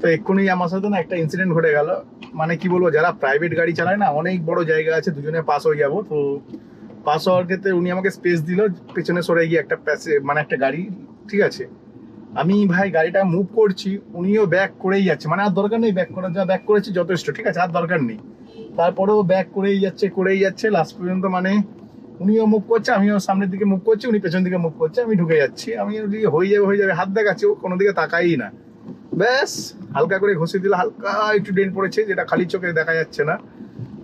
তো এক্ষুনি আমার সাথে না একটা ইনসিডেন্ট ঘটে গেল। মানে কি বলবো, যারা প্রাইভেট গাড়ি চালায় না, অনেক বড় জায়গা আছে, দুজনে পাস হয়ে যাবো। তো পাস হওয়ার ক্ষেত্রে উনি আমাকে স্পেস দিল, পেছনে সরে গিয়ে একটা মানে একটা গাড়ি, ঠিক আছে। আমি ভাই গাড়িটা মুভ করছি, উনিও ব্যাক করেই যাচ্ছে, মানে আর দরকার নেই ব্যাক করার, যা ব্যাক করেছি যথেষ্ট, ঠিক আছে, আর দরকার নেই। তারপরেও ব্যাক করেই যাচ্ছে লাস্ট পর্যন্ত, মানে উনিও মুভ করছে, আমিও সামনের দিকে মুভ করছি, উনি পেছন দিকে মুভ করছে, আমি ঢুকে যাচ্ছি। আমি ওদিকে হয়ে যাবে হাত দেখাচ্ছি, ও কোনো দিকে তাকাই না। ব্যাস হালকা করে ঘষে দিলে হালকা একটু ডেন্ট পড়েছে, যেটা খালি চোখে দেখা যাচ্ছে না,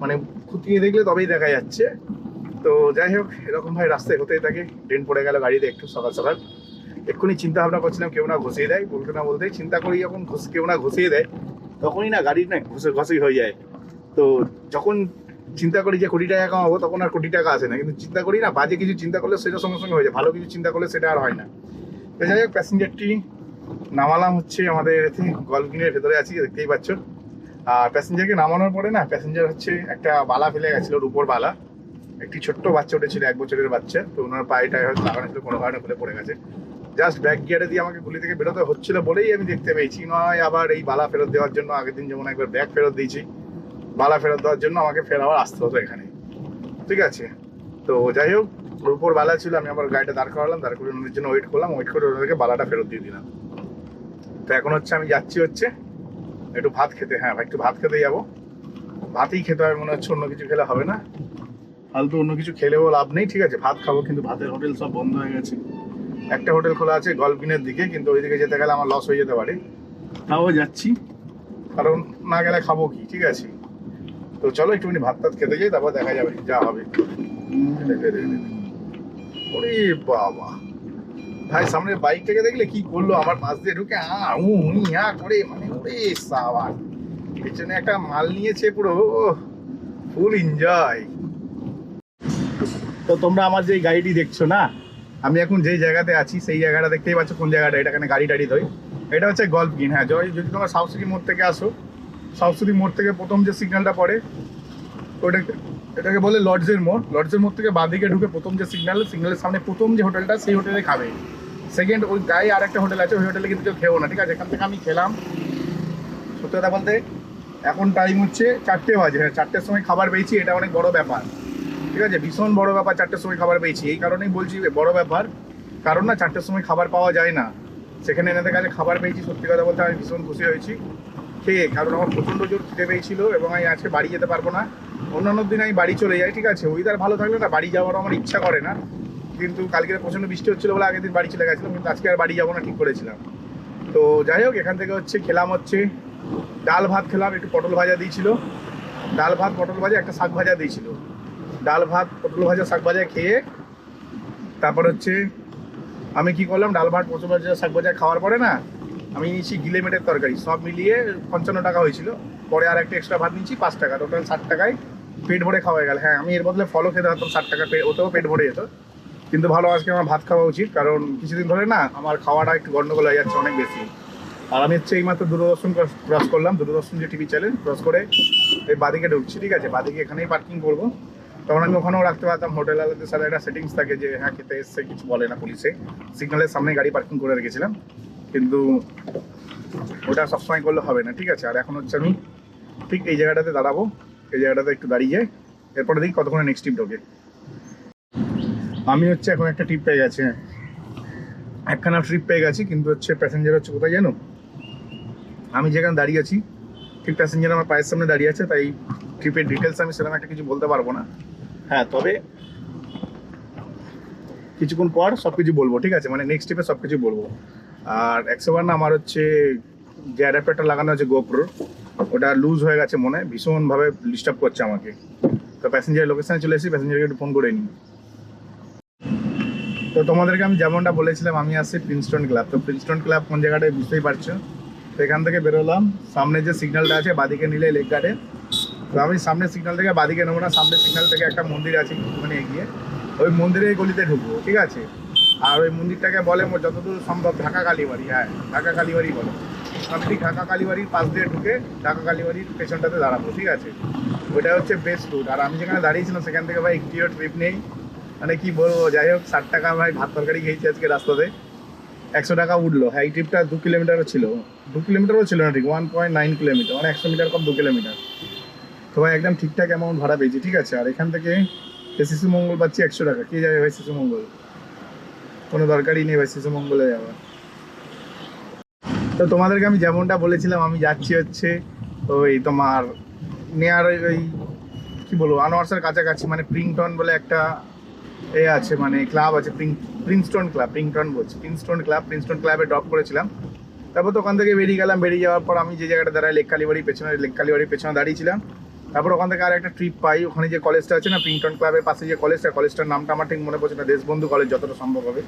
মানে খুঁটিয়ে দেখলে তবেই দেখা যাচ্ছে। তো যাই হোক, এরকম ভাই রাস্তায় হতেই থাকে, ডেন্ট পড়ে গেল গাড়িতে একটু সকাল সকাল। এক্ষুনি চিন্তা ভাবনা করছিলাম কেউ না ঘষিয়ে দেয়, বলতে না বলতেই চিন্তা করি, যখন কেউ না ঘষিয়ে দেয় তখনই না গাড়ির না ঘষি হয়ে যায়। তো যখন চিন্তা করি যে কোটি টাকা কামাবো, তখন আর কোটি টাকা আসে না, কিন্তু চিন্তা করি না বাজে কিছু চিন্তা করলে সেটা সঙ্গে সঙ্গে হয়ে যায়, ভালো কিছু চিন্তা করলে সেটা আর হয় না। তো যাই হোক, প্যাসেঞ্জারটি নামালাম হচ্ছে আমাদের গল্ফিনের ভেতরে আছি, দেখতেই পাচ্ছ। আর প্যাসেঞ্জারকে নামানোর পরে না, প্যাসেঞ্জার হচ্ছে একটা বালা ফেলে গেছিল, রূপোর বালা। একটি ছোট্ট বাচ্চা উঠেছিল, 1 বছরের বাচ্চা। তো ওনার পায়েটায় হয়তো লাগানো ছিল, কোনো কারণে খুলে পড়ে গেছে। জাস্ট ব্যাক গিয়ারে দিয়ে আমাকে গুলি থেকে বেরোতে হচ্ছিল বলেই আমি দেখতে পেয়েছি, নয় আবার এই বালা ফেরত দেওয়ার জন্য আগের দিন যেমন একবার ব্যাগ ফেরত দিয়েছি, বালা ফেরত দেওয়ার জন্য আমাকে ফের আবার আসতে হতো এখানে, ঠিক আছে। তো যাই হোক, রূপোর বালা ছিল, আমি আমার গাড়িটা দাঁড় করালাম, দাঁড় করে ওদের জন্য ওয়েট করলাম, ওয়েট করে ওদেরকে বালাটা ফেরত দিয়ে দিলাম। তো এখন হচ্ছে আমি যাচ্ছি হচ্ছে একটু ভাত খেতে। হ্যাঁ ভাই, একটু ভাত খেতে যাবো, ভাতই খেতে হবে মনে হচ্ছে, অন্য কিছু খেলে হবে না, ফালতু অন্য কিছু খেলেও লাভ নেই, ঠিক আছে। ভাত খাবো, কিন্তু ভাতের হোটেল সব বন্ধ হয়ে গেছে। একটা হোটেল খোলা আছে গল্ফিনের দিকে, কিন্তু ওইদিকে যেতে গেলে আমার লস হয়ে যেতে পারে, তাও যাচ্ছি, কারণ না গেলে খাবো কি, ঠিক আছে। তো চলো একটুখানি ভাত টাত খেতে যাই, তারপর দেখা যাবে যা হবে। ওরে বাবা ভাই, সামনের বাইকটাকে দেখলে কি করলো, আমার পাশ দিয়ে ঢুকে করে, মানে ওরে সাবাস, পেছনে একটা মাল নিয়েছে পুরো, ফুল এনজয়। তো তোমরা আমার যে গাড়িটি দেখছো না, আমি এখন যেই জায়গাতে আছি সেই জায়গাটা দেখতেই পাচ্ছ, কোন জায়গাটা, এটা এখানে গাড়ি টাড়ি ধোয়, এটা হচ্ছে গল্ফিন। হ্যাঁ, যদি তোমরা সাউথসিটি মোড় থেকে আসো, সাউথসিটি মোড় থেকে প্রথম যে সিগন্যালটা পড়ে ওটাকে, এটাকে বলে লর্ডসের মোড়। লর্ডসের মোড় থেকে বাঁদিকে ঢুকে প্রথম যে সিগন্যালের সামনে প্রথম যে হোটেলটা, সেই হোটেলে খাবে। সেকেন্ড ওই গায়ে আর একটা হোটেল আছে, ওই হোটেলে কিন্তু কেউ খেও না, ঠিক আছে। এখান থেকে আমি খেলাম, সত্যি কথা বলতে এখন টাইম হচ্ছে 4টে বাজে। হ্যাঁ, 4টের সময় খাবার পেয়েছি, এটা অনেক বড় ব্যাপার, ঠিক আছে, ভীষণ বড় ব্যাপার। 4টের সময় খাবার পেয়েছি, এই কারণেই বলছি বড় ব্যাপার, কারণ না 4টের সময় খাবার পাওয়া যায় না, সেখানে এনাদের কাছে খাবার পেয়েছি। সত্যি কথা বলতে আমি ভীষণ খুশি হয়েছি খেয়ে, কারণ আমার প্রচণ্ড জোর খিদে পেয়েছিল এবং আমি আজকে বাড়ি যেতে পারবো না। অন্যান্য দিন আমি বাড়ি চলে যাই, ঠিক আছে, ওয়েদার ভালো থাকলে না বাড়ি যাওয়ার আমার ইচ্ছা করে না, কিন্তু কালকে প্রচণ্ড বৃষ্টি হচ্ছিলো বলে আগের দিন বাড়ি চলে গেছিলাম, কিন্তু আজকে আর বাড়ি যাবো না ঠিক করেছিলাম। তো যাই হোক, এখান থেকে হচ্ছে খেলাম হচ্ছে ডাল ভাত খেলাম, একটু পটল ভাজা দিয়েছিল, ডাল ভাত পটল ভাজা, একটা শাক ভাজা দিয়েছিল। ডাল ভাত পটল ভাজা শাক ভাজা খেয়ে তারপর হচ্ছে আমি কি করলাম, ডাল ভাত পটল ভাজা শাক ভাজা খাওয়ার পরে না আমি নিয়েছি গিলে মেটের তরকারি, সব মিলিয়ে 55 টাকা হয়েছিল। পরে আর একটা এক্সট্রা ভাত নিয়েছি 5 টাকা, টোটাল 60 টাকায় পেট ভরে খাওয়া গেল। হ্যাঁ, আমি এর বদলে ফলও খেতে পারতাম 60 টাকা, ওতেও পেট ভরে যেত, কিন্তু ভালো আজকে আমার ভাত খাওয়া উচিত, কারণ কিছুদিন ধরে না আমার খাওয়াটা একটু গন্ডগোল হয়ে যাচ্ছে অনেক বেশি। আর আমি হচ্ছে এইমাত্র দূরদর্শন ক্রস করলাম, দূরদর্শন যে টিভি চ্যানেল ক্রস করে এই বাদিকে ঢুকছি, ঠিক আছে। বাদিকে এখানেই পার্কিং করবো, তখন আমি ওখানেও রাখতে পারতাম। হোটেল আলাদের সাথে একটা সেটিংস থাকে যে হ্যাঁ খেতে এসছে, কিছু বলে না পুলিশে, সিগন্যালের সামনে গাড়ি পার্কিং করে রেখেছিলাম, কিন্তু ওটা সবসময় করলে হবে না, ঠিক আছে। আর এখন হচ্ছে আমি ঠিক এই জায়গাটাতে দাঁড়াবো, এই জায়গাটাতে একটু দাঁড়িয়ে যাই, এরপরে দেখি কতক্ষণে নেক্সট ট্রিপ ঢোকে। আমি হচ্ছে এখন একটা ট্রিপ পেয়ে গেছি, একখানা ট্রিপ পেয়ে গেছি, কিন্তু হচ্ছে প্যাসেঞ্জার হচ্ছে কোথায় জানো, আমি যেখানে দাঁড়িয়ে আছি ঠিক প্যাসেঞ্জার আমার পায়ের সামনে দাঁড়িয়ে আছে, তাই ট্রিপের ডিটেলস আমি সেরকম একটা কিছু বলতে পারবো না। হ্যাঁ, তবে কিছুক্ষণ পর সব কিছু বলবো, ঠিক আছে, মানে নেক্সট ট্রিপে সব কিছু বলবো। আর 100বার না আমার হচ্ছে যে অ্যাডাপ্টারটা লাগানো আছে গোপ্রোর, ওটা লুজ হয়ে গেছে মনে হয়, ভীষণভাবে ডিস্টার্ব করছে আমাকে। তো প্যাসেঞ্জার লোকেশানে চলে এসেছি, প্যাসেঞ্জারকে একটু ফোন করে নিই। তো তোমাদেরকে আমি যেমনটা বলেছিলাম, আমি আসছি প্রিন্সটন ক্লাব। তো প্রিন্সটন ক্লাব কোন জায়গাটায় বুঝতেই পারছো। তো এখান থেকে বেরোলাম, সামনে যে সিগন্যালটা আছে বাদিকে নিলে লেক গার্ডেন। তো আমি সামনের সিগন্যাল থেকে বাদিকে নেবো না, সামনের সিগন্যাল থেকে একটা মন্দির আছে মানে এগিয়ে, ওই মন্দিরের গলিতে ঢুকবো, ঠিক আছে। আর ওই মন্দিরটাকে বলে যতদূর সম্ভব ঢাকা কালীবাড়ি। হ্যাঁ, ঢাকা কালীবাড়ি বলে। আমি ঠিক ঢাকা কালীবাড়ির পাশ দিয়ে ঢুকে ঢাকা কালীবাড়ির পেছনটাতে দাঁড়াবো, ঠিক আছে। ওইটা হচ্ছে বেস্ট রুট। আর আমি যেখানে দাঁড়িয়েছিলাম সেখান থেকে ভাই একটিও ট্রিপ নেই, মানে কি বলবো। যাই হোক, 60 টাকা ভাই ভাত তরকারি খেয়েছি আজকে রাস্তাতে, 100 টাকা উঠলো। হ্যাঁ, এই ট্রিপটা 2 কিলোমিটারও ছিল, 2 কিলোমিটারও ছিল না ঠিক, 1.9 কিলোমিটার, মানে 100 মিটার কম 2 কিলোমিটার। তো ভাই একদম ঠিকঠাক অ্যামাউন্ট ভাড়া পেয়েছি, ঠিক আছে। আর এখান থেকে শিশু মঙ্গল পাচ্ছি 100 টাকা। কে যাবে ভাই শিশু মঙ্গল? কোনো দরকারই নেই ভাই শিশু মঙ্গলে যাওয়ার। তো তোমাদেরকে আমি যেমনটা বলেছিলাম, আমি যাচ্ছি হচ্ছে ওই তোমার নিয়ার ওই কি বলবো আনোয়ারসের কাছাকাছি, মানে প্রিংটন বলে একটা এ আছে, মানে ক্লাব আছে, প্রিন্সটন ক্লাব, প্রিন্সটন ক্লাবে ড্রপ করেছিলাম। তারপর তো ওখান থেকে বেরিয়ে গেলাম। বেরিয়ে যাওয়ার পর আমি যে জায়গাটা দাঁড়াই লেক কালীবাড়ির পেছনে দাঁড়িয়েছিলাম। তারপর ওখান থেকে আর একটা ট্রিপ পাই, ওখানে যে কলেজটা আছে না, প্রিন্টন ক্লাবের পাশে যে কলেজটার নামটা আমার ঠিক মনে পড়ছে না, দেশবন্ধু কলেজ যতটা সম্ভব হবে।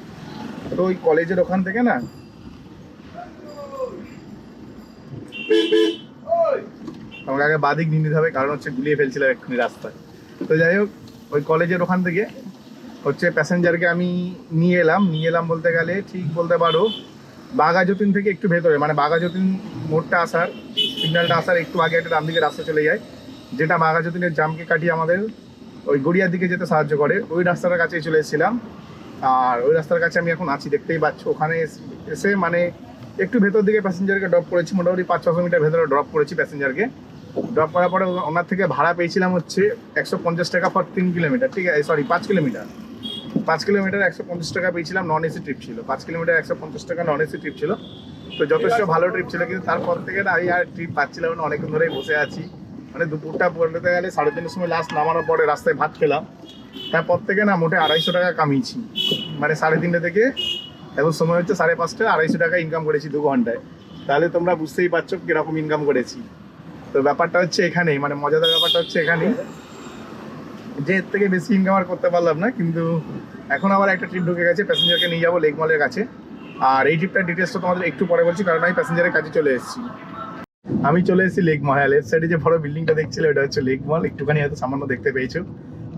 তো ওই কলেজের ওখান থেকে না আমাকে আগে বাদিক নিয়ে নিতে হবে, কারণ হচ্ছে গুলিয়ে ফেলছিলাম এক্ষুনি রাস্তায়। তো যাই হোক, ওই কলেজের ওখান থেকে হচ্ছে প্যাসেঞ্জারকে আমি নিয়ে এলাম বলতে গেলে ঠিক বলতে পারো বাঘাযতীন থেকে একটু ভেতরে, মানে বাঘাযতীন মোড়টা আসার, সিগন্যালটা আসার একটু আগে একটা ডান দিকে রাস্তা চলে যায়, যেটা বাঘাযতীনের জামকে কাটিয়ে আমাদের ওই গড়িয়ার দিকে যেতে সাহায্য করে। ওই রাস্তাটার কাছেই চলে এসেছিলাম। আর ওই রাস্তার কাছে আমি এখন আছি, দেখতেই পাচ্ছ। ওখানে এসে মানে একটু ভেতর দিকে প্যাসেঞ্জারকে ড্রপ করেছি, মোটামুটি 500-600 মিটার ভেতরে ড্রপ করেছি প্যাসেঞ্জারকে। ড্রপ করার পরে ওনার থেকে ভাড়া পেয়েছিলাম হচ্ছে 150 টাকা ফর 3 কিলোমিটার, ঠিক আছে, সরি 5 কিলোমিটার। 5 কিলোমিটার 150 টাকা পেয়েছিলাম, নন এসি ট্রিপ ছিল। 5 কিলোমিটার 150 টাকা নন এসি ট্রিপ ছিল। তো যথেষ্ট ভালো ট্রিপ ছিল, কিন্তু তারপর থেকে না আমি আর ট্রিপ পাচ্ছিলাম না, অনেকক্ষণ ধরেই বসে আছি। মানে দুপুরটা বলতে গেলে 3:30 সময় লাস্ট নামানোর পরে রাস্তায় ভাত খেলাম। তারপর থেকে না মোটে 250 টাকা কামিয়েছি, মানে 3:30 থেকে এখন সময় হচ্ছে 5:30, 250 টাকা ইনকাম করেছি 2 ঘন্টায়। তাহলে তোমরা বুঝতেই পারছো কিরকম ইনকাম করেছি। তো ব্যাপারটা হচ্ছে এখানেই, মানে মজাদার ব্যাপারটা হচ্ছে এখানেই যে এর থেকে বেশি ইনকাম আর করতে পারলাম না। কিন্তু এখন আবার একটা ট্রিপ ঢুকে গেছে, প্যাসেঞ্জারকে নিয়ে যাবো লেক মলের কাছে। আর এই ট্রিপটার ডিটেলসটা তোমাদের একটু পরে বলছি, কারণ আমি প্যাসেঞ্জারের কাছে চলে এসেছি। আমি চলে এসেছি লেক মল। হ্যাঁ, লেফট সাইডে যে বড় বিল্ডিংটা দেখছিলে ওটা হচ্ছে লেক মল, একটুখানি হয়তো সামান্য দেখতে পেয়েছো।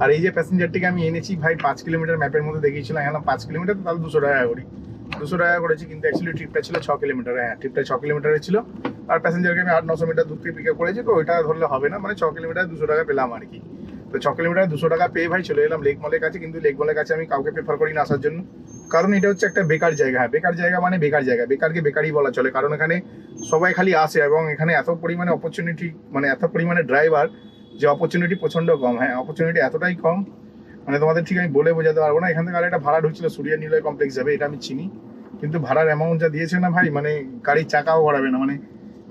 আর এই যে প্যাসেঞ্জারটিকে আমি এনেছি ভাই 5 কিলোমিটার, ম্যাপের মধ্যে দেখিয়েছিলাম এখন 5 কিলোমিটার, তো তাহলে 200 টাকা করি, 200 টাকা করেছি। কিন্তু অ্যাকচুয়ালি ট্রিপটা ছিল 6 কিলোমিটার। হ্যাঁ, ট্রিপটা 6 কিলোমিটারের ছিল। আর প্যাসেঞ্জারকে আমি 800-900 মিটার দূর থেকে পিক আপ করেছি, তো ওইটা ধরলে হবে না, মানে 6 কিলোমিটার 200 টাকা পেলাম আর কি। তো 6 কিলোমিটার 200 টাকা পেয়ে ভাই চলে এলাম লেক মলের কাছে। কিন্তু লেক মলের কাছে আমি কাউকে প্রেফার করি না আসার জন্য, কারণ এটা হচ্ছে একটা বেকার জায়গা। হ্যাঁ, বেকার জায়গা মানে বেকার জায়গা, বেকারকে বেকারই বলা চলে, কারণ এখানে সবাই খালি আসে এবং এখানে এত পরিমাণে অপরচুনিটি, মানে এত পরিমাণে ড্রাইভার যে অপরচুনিটি প্রচণ্ড কম। হ্যাঁ, অপরচুনিটি এতটাই কম, মানে তোমাদের ঠিক আমি বলে বোঝাতে পারবো না। এখান থেকে আর একটা ভাড়া ঢুকছিল সূর্য নিলয় কমপ্লেক্স যাবে, এটা আমি চিনি, কিন্তু ভাড়ার অ্যামাউন্ট যা দিয়েছে না ভাই, মানে গাড়ির চাকাও গড়াবে না, মানে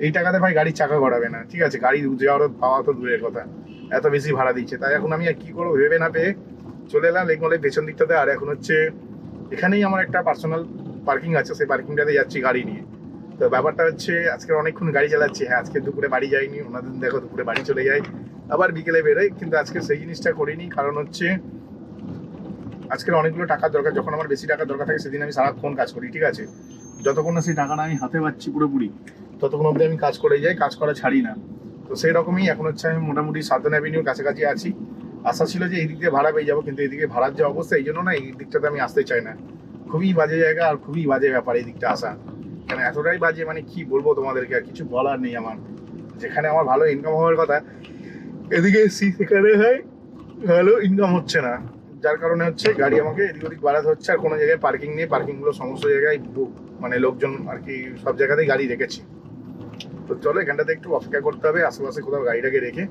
এই টাকাতে ভাই গাড়ির চাকা গড়াবে না, ঠিক আছে। গাড়ি যাওয়ার পাওয়া তো দূরের কথা, এত বেশি ভাড়া দিচ্ছে। তাই এখন আমি আর কি করবো ভেবে না পেয়ে চলে এলাম লেক মলের পেছন দিকটাতে। আর এখন হচ্ছে এখানেই আমার একটা পার্সোনাল পার্কিং আছে, সেই পার্কিংটাতে যাচ্ছি গাড়ি নিয়ে। তো ব্যাপারটা হচ্ছে আজকে অনেকক্ষণ গাড়ি চালাচ্ছি। হ্যাঁ, আজকে দুপুরে বাড়ি যাইনি, ওনাদের দেখো দুপুরে বাড়ি চলে যাই, আবার বিকেলে বেরোই। কিন্তু আজকে সেই জিনিসটা করিনি, কারণ হচ্ছে আজকের অনেকগুলো টাকার দরকার। যখন আমার বেশি টাকার দরকার থাকে সেদিন আমি সারাক্ষণ কাজ করি, ঠিক আছে। যতক্ষণ না সেই টাকাটা আমি হাতে পাচ্ছি পুরোপুরি, ততক্ষণ অবধি আমি কাজ করে যাই, কাজ করা ছাড়ি না। তো সেই রকমই এখন হচ্ছে আমি মোটামুটি সাধন অ্যাভিনিউর কাছাকাছি আছি। আশা ছিল যে এই দিক দিয়ে ভাড়া পেয়ে যাবো, কিন্তু এইদিকে ভাড়ার যে অবস্থা, এই জন্য না এই দিকটাতে আমি আসতে চাই না। খুবই বাজে জায়গা আর খুবই বাজে ব্যাপার এই দিকটা আসা, মানে এতটাই বাজে, মানে কি বলবো তোমাদেরকে, আর কিছু বলার নেই আমার। যেখানে আমার ভালো ইনকাম হওয়ার কথা, এদিকে সেখানে হয় ভালো ইনকাম হচ্ছে না, যার কারণে হচ্ছে গাড়ি আমাকে এদিক ওদিক বাড়াতে হচ্ছে। আর কোনো জায়গায় পার্কিং নেই, পার্কিংগুলো সমস্ত জায়গায় বুক, মানে লোকজন আর কি সব জায়গাতেই গাড়ি রেখেছি। তো চলো এখানটাতে একটু অপেক্ষা করতে হবে, আশেপাশে কোথাও গাড়িটাকে রেখে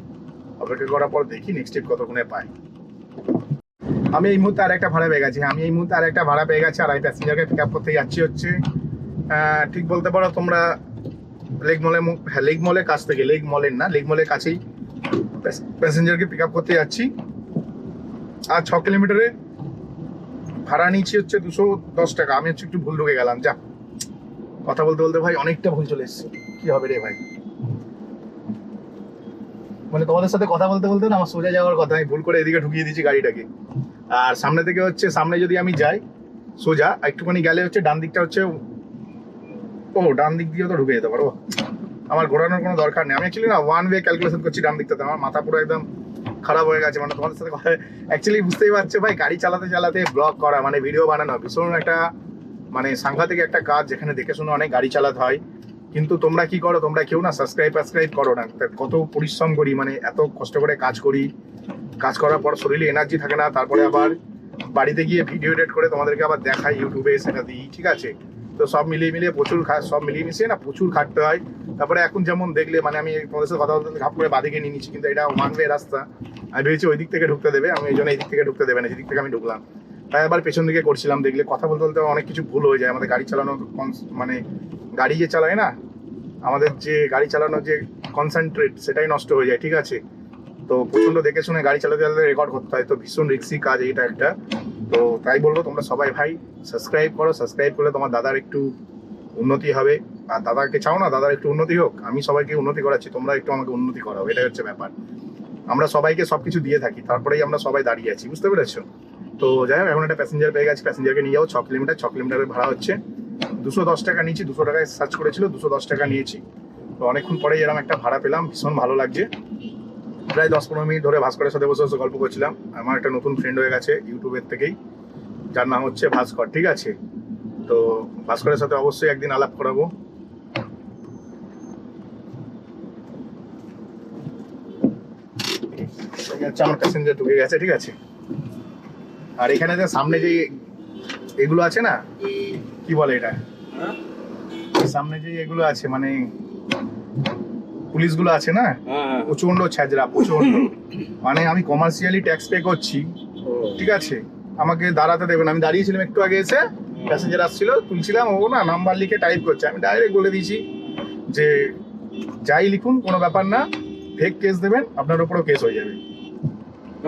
অপেক্ষা করার পর দেখি নেক্সট স্টেপ কতক্ষণে পাই। আমি এই মুহূর্তে আর একটা ভাড়া পেয়ে গেছি, আর আমি প্যাসেঞ্জারকে পিক আপ করতে যাচ্ছি হচ্ছে ঠিক বলতে পারো তোমরা লেক মলের, হ্যাঁ লেক মলের কাছ থেকে, লেক মলের কাছেই প্যাসেঞ্জারকে পিক আপ করতে যাচ্ছি। আর 6 কিলোমিটারে ভাড়া নিচ্ছি হচ্ছে 210 টাকা। আমি হচ্ছে একটু ভুল ঢুকে গেলাম, যা কথা বলতে বলতে ভাই অনেকটা ভুল চলে এসছে, কি হবে রে ভাই। মানে তোমাদের সাথে কথা বলতে বলতে না আমার সোজা যাওয়ার কথা, আমি ভুল করে এদিকে ঢুকিয়ে দিচ্ছি গাড়িটাকে। আর সামনে থেকে হচ্ছে, সামনে যদি আমি যাই সোজা একটুখানি গেলে হচ্ছে ডান দিকটা হচ্ছে, ও ডান দিক দিয়েও তো ঢুকে যেতে পারো। আমার ঘোরানোর কোনো দরকার নেই, আমি অ্যাকচুয়ালি না ওয়ান ওয়ে ক্যালকুলেশন করছি ডান দিকটাতে। আমার মাথা পুরো একদম খারাপ হয়ে গেছে, মানে তোমাদের সাথে অ্যাকচুয়ালি বুঝতেই পারছো ভাই, গাড়ি চালাতে চালাতে ব্লগ করা মানে ভিডিও বানানো ভীষণ একটা মানে সাংঘাতিক একটা কাজ, যেখানে দেখে শুনে অনেক গাড়ি চালাতে হয়। কিন্তু তোমরা কি করো, তোমরা কেউ না সাবস্ক্রাইব করো না। কত পরিশ্রম করি, মানে এত কষ্ট করে কাজ করি, কাজ করার পর শরীরে এনার্জি থাকে না, তারপরে আবার বাড়িতে গিয়ে ভিডিও এডিট করে তোমাদেরকে আবার দেখাই, ইউটিউবে সেটা দিই, ঠিক আছে। তো সব মিলিয়ে মিলিয়ে প্রচুর সব মিলিয়ে মিশিয়ে না প্রচুর খাটতে হয়। তারপরে এখন যেমন দেখলে মানে আমি তোমাদের সাথে কথা বলতে ঘাপ করে বাদিকে নিয়ে নিচ্ছি, কিন্তু এটা ওয়ান ওয়ে রাস্তা, আমি ভেবেছি ওই দিক থেকে ঢুকতে দেবে, আমি এই জন্য এই দিক থেকে ঢুকতে দেবে না, যেদিক থেকে আমি ঢুকলাম। তাই আবার পেছন দিকে করছিলাম, দেখলে কথা বলতে বলতে অনেক কিছু ভুল হয়ে যায় আমাদের গাড়ি চালানো, মানে গাড়ি যে চালায় না, আমাদের যে গাড়ি চালানোর যে কনসেন্ট্রেট সেটাই নষ্ট হয়ে যায়, ঠিক আছে। তো প্রচণ্ড দেখে শুনে গাড়ি চালাতে চালাতে রেকর্ড করতে হয়, তো ভীষণ রিস্কি কাজ এটা একটা। তো তাই বলবো তোমরা সবাই ভাই সাবস্ক্রাইব করো, সাবস্ক্রাইব করলে তোমার দাদার একটু উন্নতি হবে। আর দাদাকে চাও না দাদার একটু উন্নতি হোক, আমি সবাইকে উন্নতি করাচ্ছি, তোমরা একটু আমাকে উন্নতি করাও, এটাই হচ্ছে ব্যাপার। আমরা সবাইকে সবকিছু দিয়ে থাকি, তারপরেই আমরা সবাই দাঁড়িয়ে আছি, বুঝতে পেরেছো? তো যাই হোক, এখন একটা প্যাসেঞ্জার পেয়ে গেছি, প্যাসেঞ্জারকে নিয়ে যাও 6 কিলোমিটার। 6 কিলোমিটারের ভাড়া হচ্ছে 210 টাকা নিয়েছি, 200 টাকায় সার্চ করেছিল, 210 টাকা নিয়েছি। তো অনেকক্ষণ পরে এরকম একটা ভাড়া পেলাম, ভীষণ ভালো লাগছে। প্রায় 10-15 মিনিট ধরে ভাস্করের সাথে বসে বসে গল্প করছিলাম। আমার একটা নতুন ফ্রেন্ড হয়ে গেছে ইউটিউবের থেকেই, যার নাম হচ্ছে ভাস্কর, ঠিক আছে। তো ভাস্করের সাথে অবশ্যই একদিন আলাপ করাবো। আমার প্যাসেঞ্জার ঢুকে গেছে, ঠিক আছে। আর এখানে যে সামনে যে এগুলো আছে না, কি বলে এটা, সামনে যে এগুলো আছে মানে পুলিশগুলো আছে না, প্রচন্ড ছ্যাজরা, প্রচন্ড। মানে আমি কমার্শিয়ালি ট্যাক্স পে করছি, ঠিক আছে, আমাকে দাঁড়াতে দেবে না। আমি দাঁড়িয়েছিলাম একটু আগে, এসে প্যাসেঞ্জার আসছিল, তুলছিলাম, ও না নাম্বার লিখে টাইপ করছে। আমি ডাইরেক্ট বলে দিয়েছি যে যাই লিখুন কোনো ব্যাপার না, ফেক কেস দেবেন, আপনার উপরও কেস হয়ে যাবে।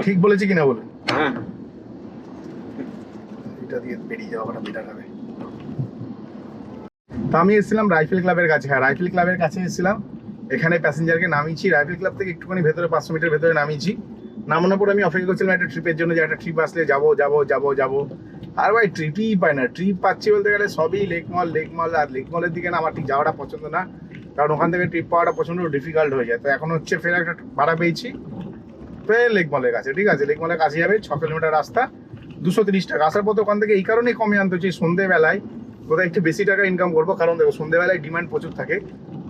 ঠিক বলেছি কিনা বলুন? এটা দিয়ে বেরিয়ে যাওয়াটা বেটার হবে। তো আমি এসেছিলাম রাইফেল ক্লাবের কাছে, হ্যাঁ রাইফেল ক্লাবের কাছে এসেছিলাম। এখানে প্যাসেঞ্জারকে নামিয়েছি, রাইফেল ক্লাব থেকে একটুখানি ভেতরে 500 মিটার ভেতরে নামিয়েছি। নামানোর পর আমি অপেক্ষা করছিলাম একটা ট্রিপের জন্য, যে একটা ট্রিপ আসলে যাবো যাবো যাবো যাবো। আর ভাই ট্রিপই পাই না, ট্রিপ পাচ্ছি বলতে গেলে সবই লেকমল লেকমল। আর লেকমলের দিকে না আমার ঠিক যাওয়াটা পছন্দ না, কারণ ওখান থেকে ট্রিপ পাওয়াটা প্রচণ্ড ডিফিকাল্ট হয়ে যায়। তো এখন হচ্ছে ফের একটা ভাড়া পেয়েছি ফের লেকমলের কাছে, ঠিক আছে। লেকমলের কাছে যাবে 6 কিলোমিটার রাস্তা, 230 টাকা। আসার পথে ওখান থেকে এই কারণেই কমে আনতে হচ্ছে, সন্ধ্যেবেলায় কোথায় একটু বেশি টাকা ইনকাম করবো, কারণ দেখো সন্ধ্যেবেলায় ডিমান্ড প্রচুর থাকে,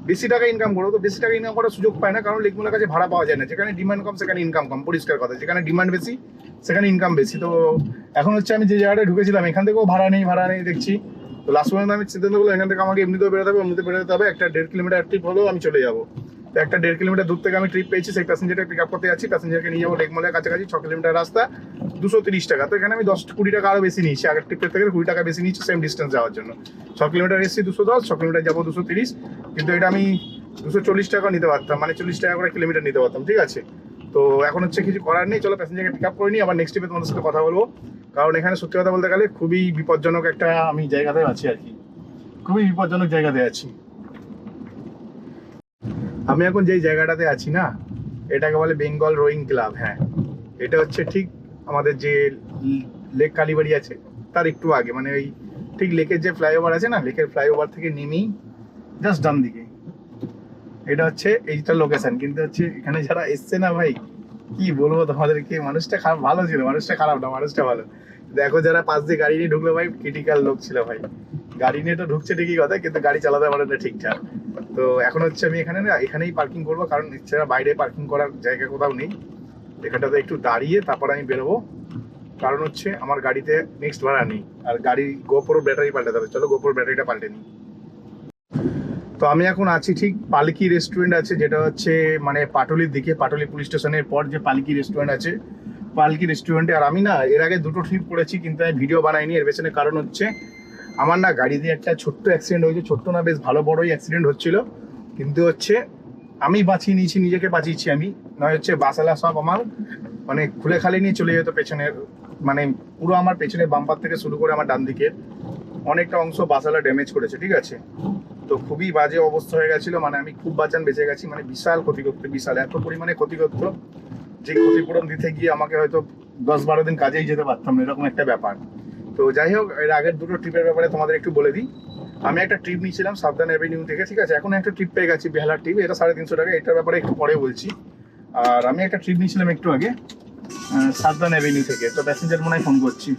বেশি টাকা ইনকাম করবো। তো বেশি টাকা ইনকাম করার সুযোগ পায় না, কারণ লেকমলের কাছে ভাড়া পাওয়া যায় না। যেখানে ডিমান্ড কম সেখানে ইনকাম কম, পরিষ্কার কথা। যেখানে ডিমান্ড বেশি সেখানে ইনকাম বেশি। তো এখন হচ্ছে আমি যে জায়গাটায় ঢুকেছিলাম এখান থেকেও ভাড়া নেই দেখছি। তো লাস্ট পর্যন্ত আমি সিদ্ধান্ত করলাম এখান থেকে আমাকে এমনিতেও বেরোতে হবে, এমনিতে বেরোতে হবে, একটা 1.5 কিলোমিটার ট্রিপ হলেও আমি চলে যাবো। তো একটা 1.5 কিলোমিটার দূর থেকে আমি ট্রিপ পেয়েছি, সেই প্যাসেঞ্জারকে পিক আপ করতে যাচ্ছি। প্যাসেঞ্জারকে নিয়ে যাবো লেকমলের কাছাকাছি, 6 কিলোমিটার রাস্তা, 230 টাকা। তো এখানে আমি 10-20 টাকা আরও বেশি নিয়েছি, আগের ট্রিপের থেকে 20 টাকা বেশি নিয়েছি সেম ডিস্টেন্স যাওয়ার জন্য। 6 কিলোমিটার এসেছি 210, 6 কিলোমিটার যাবো 230, কিন্তু এটা আমি 240 টাকা নিতে পারতাম, মানে 40 টাকা করে কিলোমিটার নিতে পারতাম, ঠিক আছে। তো এখন হচ্ছে কিছু করার নেই, চলো প্যাসেঞ্জারকে পিক আপ করে নিই, আবার নেক্সট ট্রিপে তোমাদের সাথে কথা বলবো। কারণ এখানে সত্যি কথা বলতে গেলে খুবই বিপজ্জনক একটা আমি জায়গাতে আছি আর কি, খুবই বিপজ্জনক জায়গাতে আছি আমি এখন যেই জায়গাটাতে আছি না, এটাকে বলে বেঙ্গল রোয়িং ক্লাব। হ্যাঁ, এটা হচ্ছে ঠিক আমাদের যে লেক কালীবাড়ি আছে তার একটু আগে, মানে ওই ঠিক লেকের যে ফ্লাইওভার আছে না, লেকের ফ্লাইওভার থেকে নেমেই জাস্ট ডান দিকে এটা হচ্ছে এইটা লোকেশন। কিন্তু হচ্ছে এখানে যারা এসছে না ভাই, কি বলবো তোমাদেরকে, মানুষটা খারাপ, ভালো ছিল, মানুষটা খারাপ না, মানুষটা ভালো। দেখো যারা পাশ দিয়ে গাড়ি নিয়ে ঢুকলো ভাই, ক্রিটিক্যাল লোক ছিল ভাই। গাড়ি নিয়ে তো ঢুকছে ঠিকই কথা, কিন্তু গাড়ি চালাতে পারে না ঠিকঠাক। তো এখন হচ্ছে আমি এখানে না এখানেই পার্কিং করবো, কারণ এছাড়া বাইরে পার্কিং করার জায়গা কোথাও নেই। এখানটাতে একটু দাঁড়িয়ে তারপর আমি বেরোবো, কারণ হচ্ছে আমার গাড়িতে নেক্সট ভাড়া নেই, আর গাড়ি গোপ্রো ব্যাটারি পাল্টাতে হবে। চলো গোপ্রো ব্যাটারিটা পাল্টে নিই। তো আমি এখন আছি ঠিক পালকি রেস্টুরেন্ট আছে, যেটা হচ্ছে মানে পাটুলির দিকে, পাটুলি পুলিশ স্টেশনের পর যে পালকি রেস্টুরেন্ট আছে, পালকি রেস্টুরেন্টে। আর আমি না এর আগে 2টো ট্রিপ করেছি, কিন্তু আমি ভিডিও বানাইনি। এর পেছনে কারণ হচ্ছে আমার না গাড়ি দিয়ে একটা ছোট্ট অ্যাক্সিডেন্ট হয়েছে, ছোট্ট না বেশ ভালো বড়ই অ্যাক্সিডেন্ট হচ্ছিল, কিন্তু হচ্ছে আমি বাঁচিয়ে নিয়েছি, নিজেকে বাঁচিয়েছি আমি। নয় হচ্ছে বাসালা সব আমার মানে খুলে খালি নিয়ে চলে যেত পেছনের, মানে পুরো আমার পেছনের বাম্পার থেকে শুরু করে আমার ডান দিকে অনেকটা অংশ বাসালা ড্যামেজ করেছে, ঠিক আছে। তো খুবই বাজে অবস্থা হয়ে গেছিল, মানে আমি খুব বাঁচান বেঁচে গেছি, মানে বিশাল ক্ষতি করতো, বিশাল এত পরিমাণে ক্ষতি করতো যে ক্ষতিপূরণ দিতে গিয়ে আমাকে হয়তো 10-12 দিন কাজেই যেতে পারতাম না, এরকম একটা ব্যাপার। তো যাই হোক, এর আগের 2টো ট্রিপের ব্যাপারে তোমাদের একটু বলে দিই। আমি একটা ট্রিপ নিয়েছিলাম সাবধান অ্যাভিনিউ থেকে, ঠিক আছে। এখন একটা ট্রিপ পেয়ে গেছি বেহালার ট্রিপ, এটা 350 টাকা, এটার ব্যাপারে একটু পরে বলছি। আর আমি একটা ট্রিপ নিয়েছিলাম একটু আগে সাবধান অ্যাভিনিউ থেকে। তো প্যাসেঞ্জার মনে হয় ফোন করছি,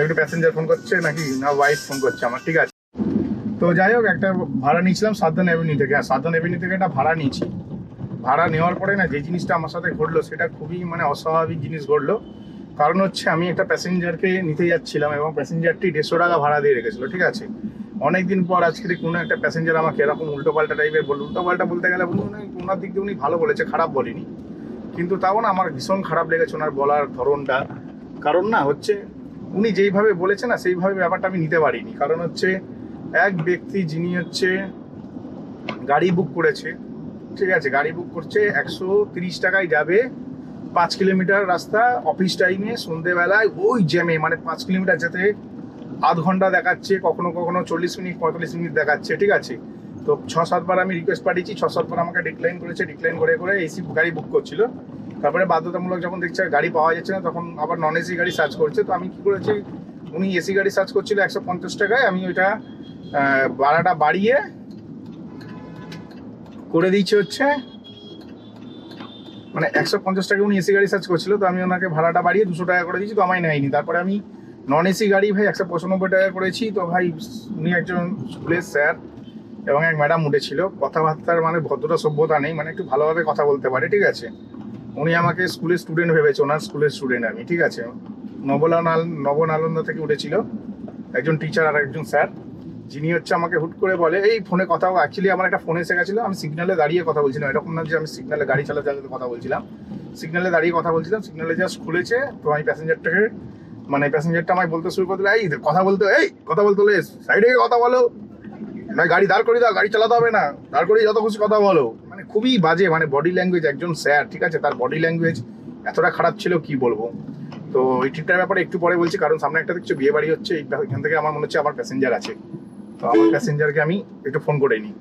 একটু প্যাসেঞ্জার ফোন করছে নাকি না ওয়াইফ ফোন করছে আমার, ঠিক আছে। তো যাই হোক, একটা ভাড়া নিয়েছিলাম সাবধান অ্যাভিনিউ থেকে। আর সাবধান অ্যাভিনিউ থেকে একটা ভাড়া নিয়েছি। ভাড়া নেওয়ার পরে না যে জিনিসটা আমার সাথে ঘটলো সেটা খুবই মানে অস্বাভাবিক জিনিস ঘটলো। কারণ হচ্ছে আমি একটা প্যাসেঞ্জারকে নিতে যাচ্ছিলাম এবং প্যাসেঞ্জারটি 150 টাকা ভাড়া দিয়ে রেখেছিল, ঠিক আছে। অনেকদিন পর আজকে কোনো একটা প্যাসেঞ্জার আমাকে এরকম উল্টোপাল্টা টাইপের বলল। উল্টোপাল্টা বলতে গেলে ওনার দিক দিয়ে উনি ভালো বলেছে, খারাপ বলিনি, কিন্তু তাও না আমার ভীষণ খারাপ লেগেছে ওনার বলার ধরনটা। কারণ না হচ্ছে উনি যেইভাবে বলেছে না সেইভাবে ব্যাপারটা আমি নিতে পারিনি। কারণ হচ্ছে এক ব্যক্তি যিনি হচ্ছে গাড়ি বুক করেছে, ঠিক আছে, গাড়ি বুক করছে 130 টাকায় যাবে 5 কিলোমিটার রাস্তা, অফিস টাইমে সন্ধেবেলায় ওই জ্যামে, মানে 5 কিলোমিটার যেতে আধ ঘন্টা দেখাচ্ছে, কখনো কখনো 40 মিনিট 45 মিনিট দেখাচ্ছে, ঠিক আছে। তো 6-7 বার আমি রিকোয়েস্ট পাঠিয়েছি, 6-7 বার আমাকে ডিক্লাইন করেছে, ডিক্লাইন করে করে এসি গাড়ি বুক করছিল। তারপরে বাধ্যতামূলক যখন দেখছে গাড়ি পাওয়া যাচ্ছে না তখন আবার নন এসি গাড়ি সার্চ করছে। তো আমি কি করেছি, উনি এসি গাড়ি সার্চ করছিল 150 টাকায়, আমি ওইটা ভাড়াটা বাড়িয়ে করে দিয়েছি হচ্ছে, মানে 150 টাকা উনি এসি গাড়ি সার্চ করছিল, তো আমি ওনাকে ভাড়াটা বাড়িয়ে 200 টাকা করে দিয়েছি, তো আমায় নেয়নি। তারপরে আমি নন এসি গাড়ি ভাই 195 টাকা করেছি। তো ভাই উনি একজন স্কুলের স্যার এবং এক ম্যাডাম উঠেছিল, কথাবার্তার মানে ভদ্রতা সভ্যতা নেই, মানে একটু ভালোভাবে কথা বলতে পারে, ঠিক আছে। উনি আমাকে স্কুলের স্টুডেন্ট ভেবেছে, ওনার স্কুলের স্টুডেন্ট আমি, ঠিক আছে। নবনালন্দা থেকে উঠেছিল একজন টিচার আর একজন স্যার, যিনি হচ্ছে আমাকে হুট করে বলে এই ফোনে কথা, অ্যাকচুয়ালি আমার একটা ফোনে এসে গেছিলো, আমি সিগন্যালে দাঁড়িয়ে কথা বলছিলাম, এরকম না যে আমি সিগন্যালে গাড়ি চালাতে চালাতে কথা বলছিলাম, সিগন্যালে দাঁড়িয়ে কথা বলছিলাম, সিগন্যালে জাস্ট খুলেছে। তো আমি প্যাসেঞ্জারটাকে, মানে প্যাসেঞ্জারটা আমায় বলতে শুরু করে দিল, এই কথা বলতে হলে সাইডে কথা বলো, না গাড়ি দাঁড় করিয়ে দাও, গাড়ি চালাতে হবে না, দাঁড় করিয়ে যত খুশি কথা বলো। মানে খুবই বাজে, মানে বডি ল্যাঙ্গুয়েজ, একজন স্যার, ঠিক আছে, তার বডি ল্যাঙ্গুয়েজ এতটা খারাপ ছিল কি বলবো। তো এই ট্রিপটার ব্যাপারে একটু পরে বলছি, কারণ সামনে একটা দেখছো বিয়ে বাড়ি হচ্ছে, এখান থেকে আমার মনে হচ্ছে আমার প্যাসেঞ্জার আছে, তো আমার প্যাসেঞ্জারকে আমি একটু ফোন করে নিই।